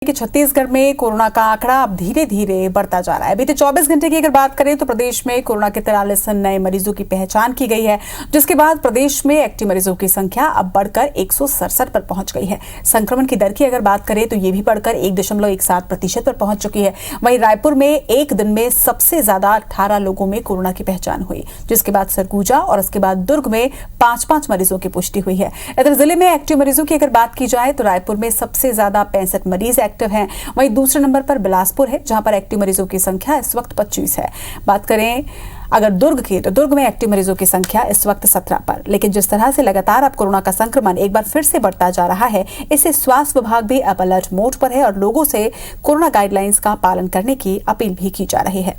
कि छत्तीसगढ़ में कोरोना का आंकड़ा अब धीरे धीरे बढ़ता जा रहा है। बीते 24 घंटे की अगर बात करें तो प्रदेश में कोरोना के 43 नए मरीजों की पहचान की गई है, जिसके बाद प्रदेश में एक्टिव मरीजों की संख्या अब बढ़कर 167 पर पहुंच गई है। संक्रमण की दर की अगर बात करें तो ये भी बढ़कर 1.17% पर पहुंच चुकी है। वहीं रायपुर में एक दिन में सबसे ज्यादा 18 लोगों में कोरोना की पहचान हुई, जिसके बाद सरगुजा और उसके बाद दुर्ग में 5-5 मरीजों की पुष्टि हुई है। इधर जिले में एक्टिव मरीजों की अगर बात की जाए तो रायपुर में सबसे ज्यादा 65 मरीज एक्टिव हैं। वहीं दूसरे नंबर पर बिलासपुर है, जहां पर एक्टिव मरीजों की संख्या इस वक्त 25 है। बात करें अगर दुर्ग की तो दुर्ग में एक्टिव मरीजों की संख्या इस वक्त 17 पर। लेकिन जिस तरह से लगातार अब कोरोना का संक्रमण एक बार फिर से बढ़ता जा रहा है, इससे स्वास्थ्य विभाग भी अब अलर्ट मोड पर है और लोगों से कोरोना गाइडलाइंस का पालन करने की अपील भी की जा रही है।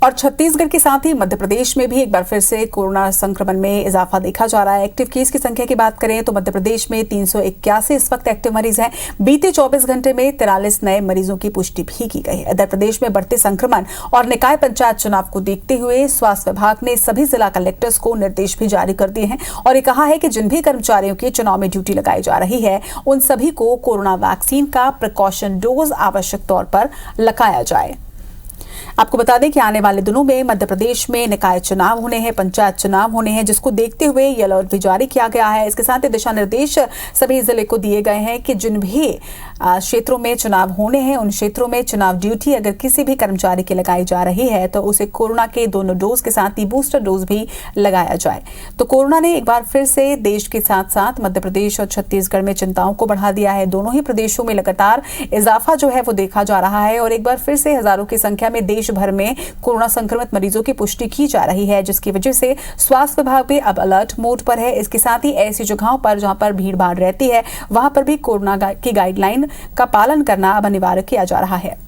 और छत्तीसगढ़ के साथ ही मध्य प्रदेश में भी एक बार फिर से कोरोना संक्रमण में इजाफा देखा जा रहा है। एक्टिव केस की संख्या की बात करें तो मध्य प्रदेश में 381 इस वक्त एक्टिव मरीज हैं। बीते 24 घंटे में 43 नए मरीजों की पुष्टि भी की गई है। इधर प्रदेश में बढ़ते संक्रमण और निकाय पंचायत चुनाव को देखते हुए स्वास्थ्य विभाग ने सभी जिला कलेक्टर्स को निर्देश भी जारी कर दिए हैं और ये कहा है कि जिन भी कर्मचारियों की चुनाव में ड्यूटी लगाई जा रही है, उन सभी को कोरोना वैक्सीन का प्रिकॉशन डोज आवश्यक तौर पर लगाया जाए। आपको बता दें कि आने वाले दिनों में मध्य प्रदेश में निकाय चुनाव होने हैं, पंचायत चुनाव होने हैं, जिसको देखते हुए ये अलर्ट भी जारी किया गया है। इसके साथ ही दिशा निर्देश सभी जिले को दिए गए हैं कि जिन भी क्षेत्रों में चुनाव होने हैं, उन क्षेत्रों में चुनाव ड्यूटी अगर किसी भी कर्मचारी की लगाई जा रही है तो उसे कोरोना के दोनों डोज के साथ ही बूस्टर डोज भी लगाया जाए। तो कोरोना ने एक बार फिर से देश के साथ साथ मध्य प्रदेश और छत्तीसगढ़ में चिंताओं को बढ़ा दिया है। दोनों ही प्रदेशों में लगातार इजाफा जो है वो देखा जा रहा है और एक बार फिर से हजारों की संख्या में देश भर में कोरोना संक्रमित मरीजों की पुष्टि की जा रही है, जिसकी वजह से स्वास्थ्य विभाग भी अब अलर्ट मोड पर है। इसके साथ ही ऐसी जगहों पर जहां पर भीड़ भाड़ रहती है, वहां पर भी कोरोना की गाइडलाइन का पालन करना अब अनिवार्य किया जा रहा है।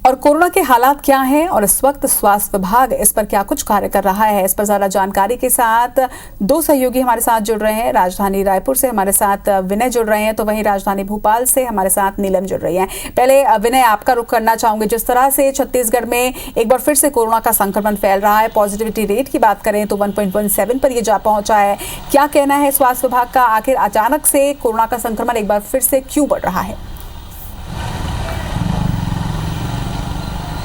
और कोरोना के हालात क्या हैं और इस वक्त स्वास्थ्य विभाग इस पर क्या कुछ कार्य कर रहा है, इस पर ज्यादा जानकारी के साथ दो सहयोगी हमारे साथ जुड़ रहे हैं। राजधानी रायपुर से हमारे साथ विनय जुड़ रहे हैं, तो वहीं राजधानी भोपाल से हमारे साथ नीलम जुड़ रही हैं। पहले विनय, आपका रुख करना चाहूंगे। जिस तरह से छत्तीसगढ़ में एक बार फिर से कोरोना का संक्रमण फैल रहा है, पॉजिटिविटी रेट की बात करें तो 1.17 पर यह जा पहुंचा है, क्या कहना है स्वास्थ्य विभाग का? आखिर अचानक से कोरोना का संक्रमण एक बार फिर से क्यों बढ़ रहा है?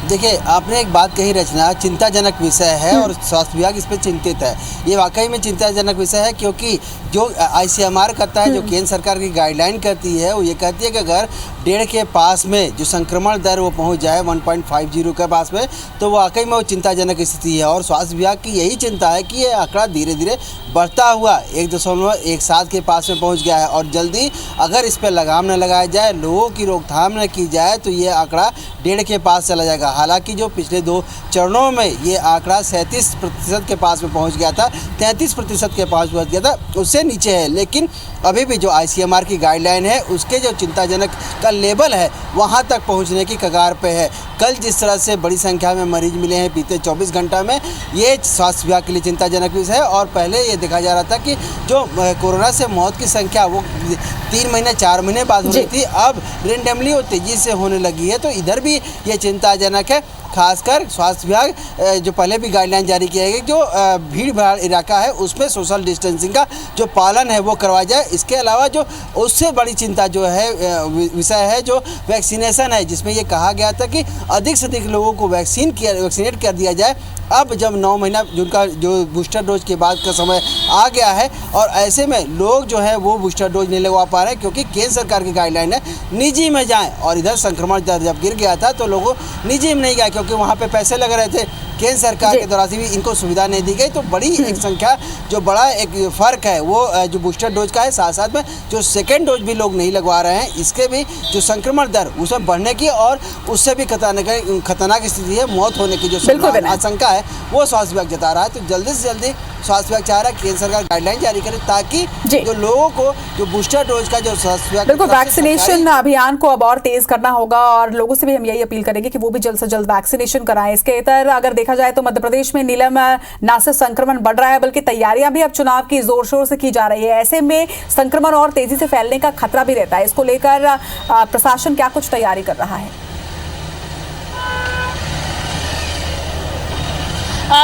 देखिए, आपने एक बात कही रचना, चिंताजनक विषय है और स्वास्थ्य विभाग इस पर चिंतित है। ये वाकई में चिंताजनक विषय है, क्योंकि जो ICMR करता है, जो केंद्र सरकार की गाइडलाइन करती है, वो ये कहती है कि अगर 1.5 के पास में जो संक्रमण दर वो पहुंच जाए 1.50 के पास में, तो वाकई में वो चिंताजनक स्थिति है। और स्वास्थ्य विभाग की यही चिंता है कि ये आंकड़ा धीरे धीरे बढ़ता हुआ 1.17 के पास में पहुँच गया है और जल्दी अगर इस पर लगाम न लगाया जाए, लोगों की रोकथाम न की जाए, तो ये आंकड़ा 1.5 के पास चला जाएगा। हालांकि जो पिछले 2 चरणों में ये आंकड़ा 37% के पास में पहुंच गया था, 33% के पास पहुंच गया था, उससे नीचे है। लेकिन अभी भी जो ICMR की गाइडलाइन है, उसके जो चिंताजनक का लेवल है, वहां तक पहुंचने की कगार पे है। कल जिस तरह से बड़ी संख्या में मरीज मिले हैं बीते 24 घंटा में, ये स्वास्थ्य विभाग के लिए चिंताजनक विषय है। और पहले ये देखा जा रहा था कि जो कोरोना से मौत की संख्या वो 3 महीने 4 महीने बाद हो रही थी, अब रेंडमली और तेज़ी से होने लगी है। तो इधर भी ये चिंताजनक है। खासकर स्वास्थ्य विभाग जो पहले भी गाइडलाइन जारी किया है कि जो भीड़ भाड़ इलाका है उसमें सोशल डिस्टेंसिंग का जो पालन है वो करवाया जाए। इसके अलावा जो उससे बड़ी चिंता जो है विषय है जो वैक्सीनेशन है, जिसमें ये कहा गया था कि अधिक से अधिक लोगों को वैक्सीनेट कर दिया जाए। अब जब 9 महीना जिनका जो बूस्टर डोज के बाद का समय आ गया है और ऐसे में लोग जो है वो बूस्टर डोज नहीं लगवा पा रहे हैं, क्योंकि केंद्र सरकार की गाइडलाइन है निजी में जाएं। और इधर संक्रमण दर जब गिर गया था तो लोगों निजी में नहीं गया, क्योंकि वहाँ पे पैसे लग रहे थे। केंद्र सरकार के द्वारा से भी इनको सुविधा नहीं दी गई। तो बड़ी एक संख्या जो बड़ा एक फ़र्क है वो जो बूस्टर डोज का है, साथ साथ में जो सेकेंड डोज भी लोग नहीं लगवा रहे हैं, इसके भी जो संक्रमण दर उसमें बढ़ने की और उससे भी खतरनाक स्थिति है, मौत होने की जो आशंका है वो स्वास्थ्य विभाग जता रहा है। तो जल्दी से जल्दी स्वास्थ्य विभाग चाह रहा है केंद्र सरकार गाइडलाइन जारी करे, ताकि जो लोगों को जो बूस्टर डोज का जो स्वास्थ्य विभाग बिल्कुल वैक्सीनेशन अभियान को अब और तेज करना होगा और लोगों से भी हम यही अपील करेंगे कि वो भी जल्द से जल्द वैक्सीनेशन कराएं। इसके इतर अगर देखा देखा जाए तो मध्य प्रदेश में नीलम न सिर्फ संक्रमण बढ़ रहा है बल्कि तैयारियां भी अब चुनाव की जोर शोर से की जा रही है। ऐसे में संक्रमण और तेजी से फैलने का खतरा भी रहता है। इसको लेकर प्रशासन क्या कुछ तैयारी कर रहा है?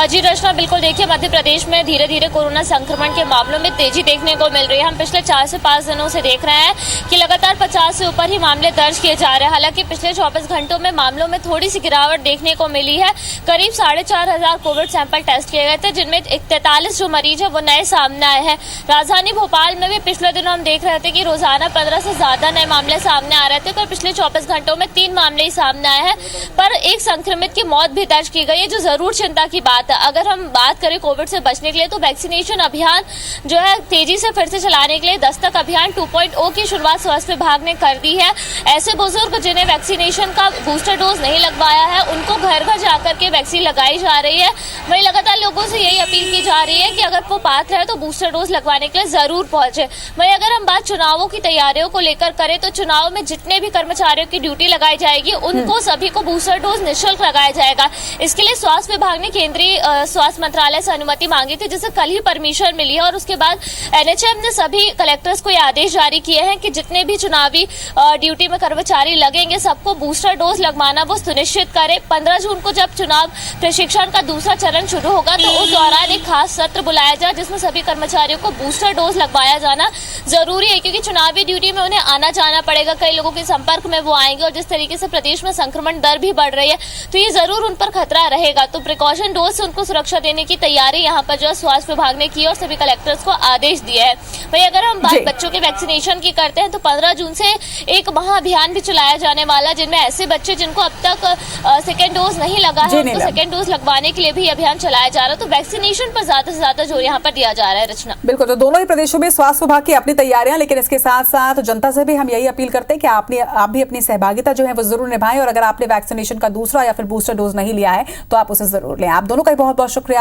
जी रचना, बिल्कुल देखिए, मध्य प्रदेश में धीरे धीरे कोरोना संक्रमण के मामलों में तेजी देखने को मिल रही है। हम पिछले 4 से 5 दिनों से देख रहे हैं कि लगातार 50 से ऊपर ही मामले दर्ज किए जा रहे हैं। हालांकि पिछले 24 घंटों में मामलों में थोड़ी सी गिरावट देखने को मिली है। करीब 4,500 कोविड सैंपल टेस्ट किए गए थे, जिनमें 43 जो मरीज है वो नए सामने आए हैं। राजधानी भोपाल में भी पिछले दिनों हम देख रहे थे कि रोजाना 15 से ज्यादा नए मामले सामने आ रहे थे, पर पिछले 24 घंटों में 3 मामले ही सामने आए हैं। पर एक संक्रमित की मौत भी दर्ज की गई है, जो जरूर चिंता की बात है। अगर हम बात करें कोविड से बचने के लिए, तो वैक्सीनेशन अभियान जो है तेजी से फिर से चलाने के लिए दस्तक अभियान 2.0 की शुरुआत स्वास्थ्य विभाग ने कर दी है। ऐसे बुजुर्ग जिन्हें वैक्सीनेशन का बूस्टर डोज नहीं लगवाया है, उनको घर घर जाकर के वैक्सीन लगाई जा रही है। वहीं लगातार लोगों से यही अपील की जा रही है कि अगर वो पात्र है तो बूस्टर डोज लगवाने के लिए जरूर पहुंचे। वहीं अगर हम बात चुनावों की तैयारियों को लेकर करें, तो चुनाव में जितने भी कर्मचारियों की ड्यूटी लगाई जाएगी, उनको सभी को बूस्टर डोज निःशुल्क लगाया जाएगा। इसके लिए स्वास्थ्य विभाग ने केंद्रीय स्वास्थ्य मंत्रालय से अनुमति मांगी थी, जिसे कल ही परमिशन मिली है। और उसके बाद एनएचएम ने सभी कलेक्टर्स को ये आदेश जारी किए हैं कि जितने भी चुनावी ड्यूटी में कर्मचारी लगेंगे, सबको बूस्टर डोज लगवाना वो सुनिश्चित करें। 15 जून को जब चुनाव प्रशिक्षण का दूसरा चरण शुरू होगा, तो उस दौरान एक खास सत्र बुलाया जाए, जिसमें सभी कर्मचारियों को बूस्टर डोज लगवाया जाना जरूरी है, क्योंकि चुनावी ड्यूटी में उन्हें आना जाना पड़ेगा। कई लोगों के संपर्क में वो आएंगे, और जिस तरीके से प्रदेश में संक्रमण दर भी बढ़ रही है, तो ये जरूर उन पर खतरा रहेगा। तो प्रिकॉशन डोज से उनको सुरक्षा देने की तैयारी यहाँ पर जो स्वास्थ्य विभाग ने की और सभी कलेक्टर्स को आदेश दिया है। वही अगर हम बात बच्चों के वैक्सीनेशन की करते हैं, तो 15 जून से एक महाअभियान भी चलाया जाने वाला, जिनमें ऐसे बच्चे जिनको अब तक सेकेंड डोज नहीं लगा है, उनको सेकेंड डोज लगवाने के लिए भी अभियान चलाया जा रहा है। तो वैक्सीनेशन पर ज्यादा से ज्यादा जोर यहाँ पर दिया जा रहा है। रचना, बिल्कुल, तो दोनों ही प्रदेशों में स्वास्थ्य विभाग की अपनी तैयारियां, लेकिन इसके साथ साथ जनता से भी हम यही अपील करते हैं कि आप भी अपनी सहभागिता जो है वो जरूर निभाएं, और अगर आपने वैक्सीनेशन का दूसरा या फिर बूस्टर डोज नहीं लिया है तो आप उसे जरूर लें। आप दोनों का बहुत बहुत शुक्रिया।